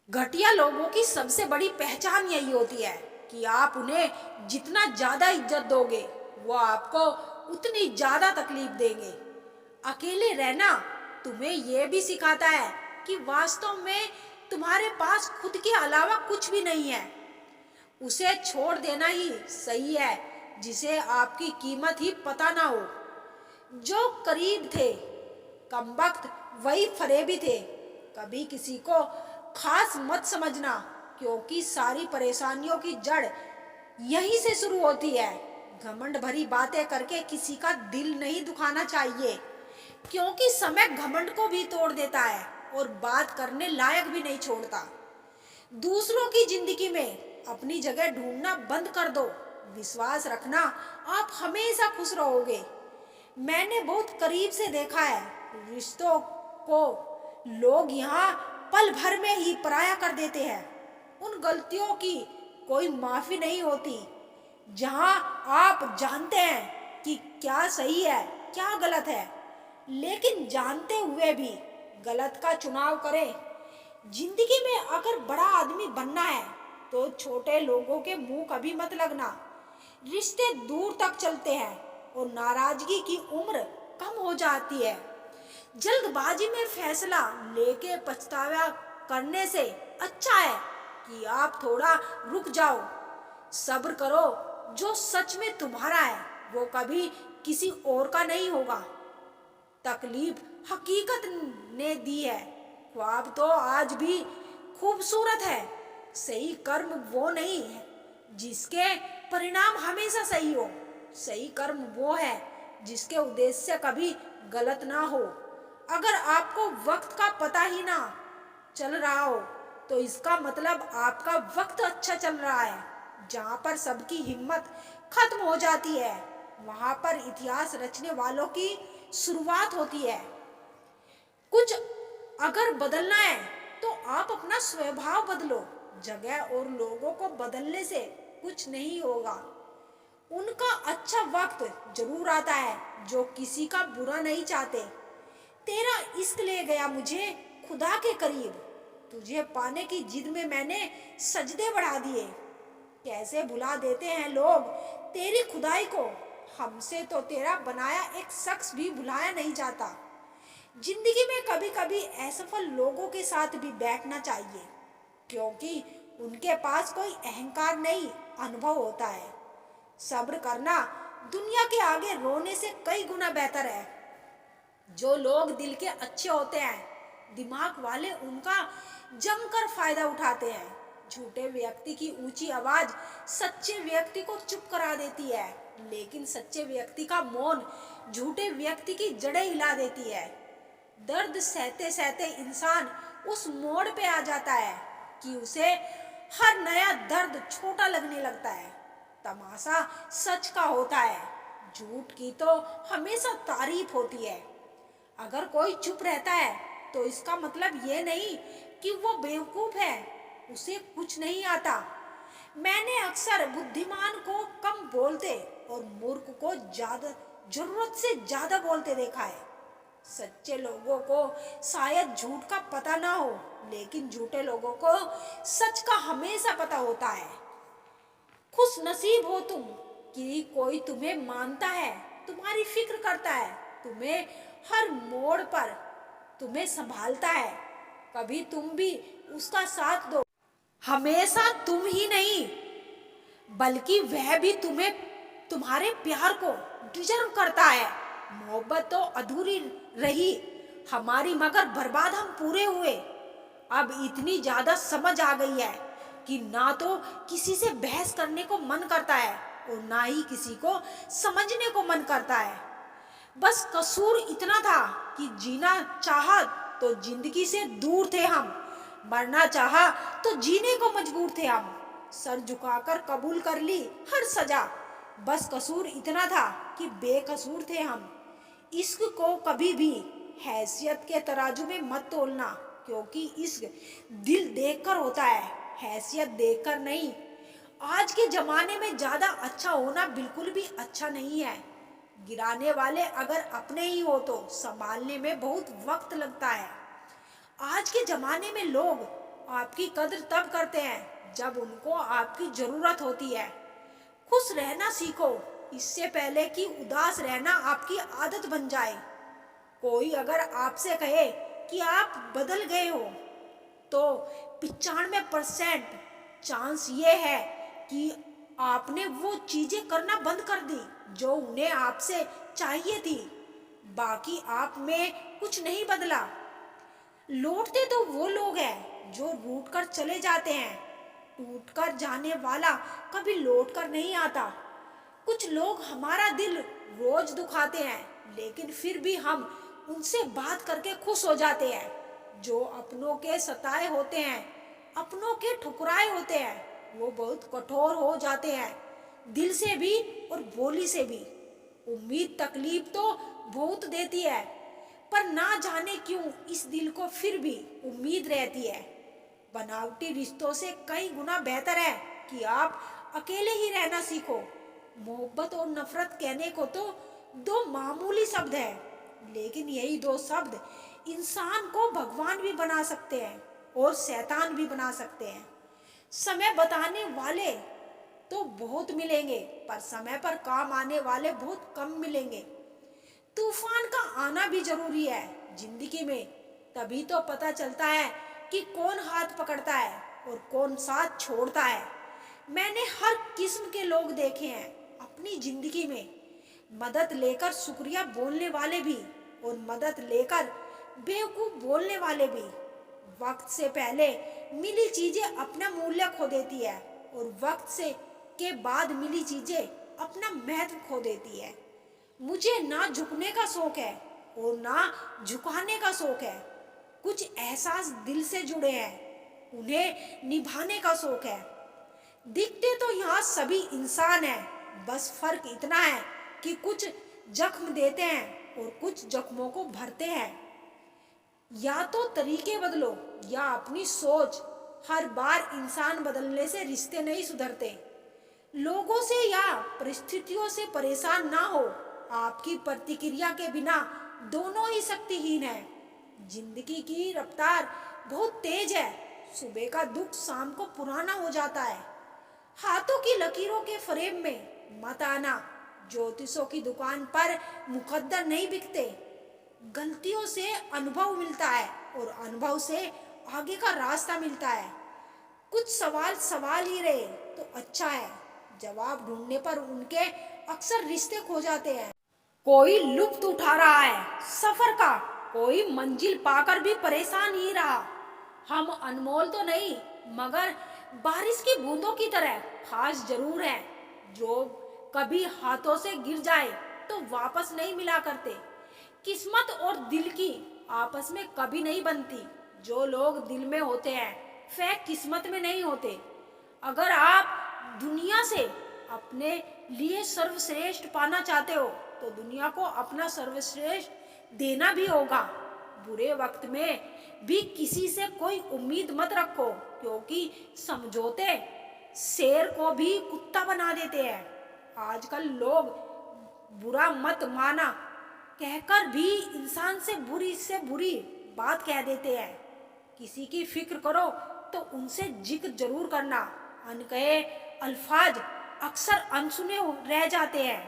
घटिया लोगों की सबसे बड़ी पहचान यही होती है कि आप उन्हें जितना ज्यादा इज्जत दोगे वो आपको उतनी ज्यादा तकलीफ देंगे। अकेले रहना तुम्हें यह भी सिखाता है कि वास्तव में तुम्हारे पास खुद के अलावा कुछ भी नहीं है। उसे छोड़ देना ही सही है जिसे आपकी कीमत ही पता ना हो। जो करीब थे कमबख्त वही फरेबी थे। कभी किसी को खास मत समझना क्योंकि सारी परेशानियों की जड़ यहीं से शुरू होती है। घमंड भरी बातें करके किसी का दिल नहीं दुखाना चाहिए क्योंकि समय घमंड को भी तोड़ देता है और बात करने लायक भी नहीं छोड़ता। दूसरों की जिंदगी में अपनी जगह ढूंढना बंद कर दो। विश्वास रखना आप हमेशा खुश रहोगे। मैंने बहुत करीब से देखा है रिश्तों को लोग यहाँ पल भर में ही पराया कर देते हैं। उन गलतियों की कोई माफी नहीं होती जहाँ आप जानते हैं कि क्या सही है क्या गलत है, लेकिन जानते हुए भी गलत का चुनाव करें। जिंदगी में अगर बड़ा आदमी बनना है तो छोटे लोगों के मुंह कभी मत लगना। रिश्ते दूर तक चलते हैं और नाराजगी की उम्र कम हो जाती है। जल्दबाजी में फैसला लेके पछतावा करने से अच्छा है कि आप थोड़ा रुक जाओ। सब्र करो। जो सच में तुम्हारा है वो कभी किसी और का नहीं होगा। तकलीफ हकीकत ने दी है। ख्वाब तो आज भी खूबसूरत है। सही कर्म वो नहीं है जिसके परिणाम हमेशा सही हो। सही कर्म वो है जिसके उद्देश्य कभी गलत ना हो। अगर आपको वक्त का पता ही ना चल रहा हो तो इसका मतलब आपका वक्त अच्छा चल रहा है। जहाँ पर सबकी हिम्मत खत्म हो जाती है वहाँ पर इतिहास रचने वालों की शुरुआत होती है। कुछ अगर बदलना है तो आप अपना स्वभाव बदलो। जगह और लोगों को बदलने से कुछ नहीं होगा। उनका अच्छा वक्त जरूर आता है जो किसी का बुरा नहीं चाहते। तेरा इश्क ले गया मुझे खुदा के करीब। तुझे पाने की जिद में मैंने सजदे बढ़ा दिए। कैसे भुला देते हैं लोग तेरी खुदाई को। हमसे तो तेरा बनाया एक शख्स भी भुलाया नहीं जाता। जिंदगी में कभी कभी असफल लोगों के साथ भी बैठना चाहिए क्योंकि उनके पास कोई अहंकार नहीं अनुभव होता है। सब्र करना दुनिया के आगे रोने से कई गुना बेहतर है। जो लोग दिल के अच्छे होते हैं दिमाग वाले उनका जमकर फायदा उठाते हैं। झूठे व्यक्ति की ऊंची आवाज सच्चे व्यक्ति को चुप करा देती है, लेकिन सच्चे व्यक्ति का मौन झूठे व्यक्ति की जड़ें हिला देती है। दर्द सहते सहते इंसान उस मोड़ पे आ जाता है कि उसे हर नया दर्द छोटा लगने लगता है। तमाशा सच का होता है, झूठ की तो हमेशा तारीफ होती है। अगर कोई चुप रहता है तो इसका मतलब ये नहीं कि वो बेवकूफ है, उसे कुछ नहीं आता। मैंने अक्सर बुद्धिमान को कम बोलते और मूर्ख को ज्यादा जरूरत से ज्यादा बोलते देखा है। सच्चे लोगों को शायद झूठ का पता ना हो, लेकिन झूठे लोगों को सच का हमेशा पता होता है। खुश नसीब हो तुम कि कोई तुम्हें मानता है, तुम्हारी फिक्र करता है, तुम्हें हर मोड़ पर तुम्हें संभालता है। कभी तुम भी उसका साथ दो। हमेशा तुम ही नहीं बल्कि वह भी तुम्हें तुम्हारे प्यार को डिजर्व करता है। मोहब्बत तो अधूरी रही हमारी मगर बर्बाद हम पूरे हुए। अब इतनी ज्यादा समझ आ गई है कि ना तो किसी से बहस करने को मन करता है और ना ही किसी को समझने को मन करता है। बस कसूर इतना था कि जीना चाहा तो जिंदगी से दूर थे हम, मरना चाहा तो जीने को मजबूर थे हम। सर झुकाकर कबूल कर ली हर सजा। बस कसूर इतना था कि बेकसूर थे हम। इश्क को कभी भी हैसियत के तराजू में मत तोलना क्योंकि इश्क दिल देखकर होता है, हैसियत देखकर नहीं। आज के जमाने में ज्यादा अच्छा होना बिल्कुल भी अच्छा नहीं है। गिराने वाले अगर अपने ही हो तो संभालने में बहुत वक्त लगता है। आज के जमाने में लोग आपकी कद्र तब करते हैं जब उनको आपकी जरूरत होती है। खुश रहना सीखो, इससे पहले कि उदास रहना आपकी आदत बन जाए। कोई अगर आपसे कहे कि आप बदल गए हो, तो 95% चांस ये है कि आपने वो चीजें करना बंद कर दी जो उन्हें आपसे चाहिए थी। बाकी आप में कुछ नहीं बदला। लौटते तो वो लोग हैं जो रूठ कर चले जाते हैं। टूट कर जाने वाला कभी लौट कर नहीं आता। कुछ लोग हमारा दिल रोज दुखाते हैं, लेकिन फिर भी हम उनसे बात करके खुश हो जाते हैं। जो अपनों के सताए होते हैं, अपनों के ठुकराए होते हैं, वो बहुत कठोर हो जाते हैं, दिल से भी और बोली से भी। उम्मीद तकलीफ तो बहुत देती है, पर ना जाने क्यों इस दिल को फिर भी उम्मीद रहती है। बनावटी रिश्तों से कई गुना बेहतर है कि आप अकेले ही रहना सीखो। मोहब्बत और नफरत कहने को तो दो मामूली शब्द है, लेकिन यही दो शब्द इंसान को भगवान भी बना सकते हैं और शैतान भी बना सकते हैं। समय बताने वाले तो बहुत मिलेंगे, पर समय पर काम आने वाले बहुत कम मिलेंगे। तूफान का आना भी जरूरी है जिंदगी में, तभी तो पता चलता है कि कौन हाथ पकड़ता है और कौन साथ छोड़ता है। मैंने हर किस्म के लोग देखे हैं अपनी जिंदगी में, मदद लेकर शुक्रिया बोलने वाले भी और मदद लेकर बेवकूफ बोलने वाले भी। वक्त से पहले मिली चीजें अपना मूल्य खो देती है और वक्त से के बाद मिली चीजें अपना महत्व खो देती है। मुझे ना झुकने का शौक है और ना झुकाने का शौक है। कुछ एहसास दिल से जुड़े हैं, उन्हें निभाने का शौक है। दिखते तो यहाँ सभी इंसान हैं, बस फर्क इतना है कि कुछ जख्म देते हैं और कुछ जख्मों को भरते हैं। या तो तरीके बदलो या अपनी सोच। हर बार इंसान बदलने से रिश्ते नहीं सुधरते। लोगों से या परिस्थितियों से परेशान ना हो। आपकी प्रतिक्रिया के बिना दोनों ही शक्तिहीन हैं। जिंदगी की रफ्तार बहुत तेज है। सुबह का दुख शाम को पुराना हो जाता है। हाथों की लकीरों के फ्रेम में मत आना। ज्योतिषों की दुकान पर मुकद्दर नहीं बिकते। गलतियों से अनुभव मिलता है और अनुभव से आगे का रास्ता मिलता है। कुछ सवाल सवाल ही रहे तो अच्छा है, जवाब ढूंढने पर उनके अक्सर रिश्ते खो जाते हैं। कोई लुत्फ उठा रहा है सफर का, कोई मंजिल पाकर भी परेशान ही रहा। हम अनमोल तो नहीं, मगर बारिश की बूंदों की तरह खास जरूर है, जो कभी हाथों से गिर जाए तो वापस नहीं मिला करते। किस्मत और दिल की आपस में कभी नहीं बनती। जो लोग दिल में होते हैं वे किस्मत में नहीं होते। अगर आप दुनिया से अपने लिए सर्वश्रेष्ठ पाना चाहते हो तो दुनिया को अपना सर्वश्रेष्ठ देना भी होगा। बुरे वक्त में भी किसी से कोई उम्मीद मत रखो, क्योंकि समझौते शेर को भी कुत्ता बना देते हैं। आजकल लोग बुरा मत माना कहकर भी इंसान से बुरी बात कह देते हैं। किसी की फिक्र करो तो उनसे जिक्र जरूर करना। अनकहे अल्फाज अक्सर अनसुने रह जाते हैं।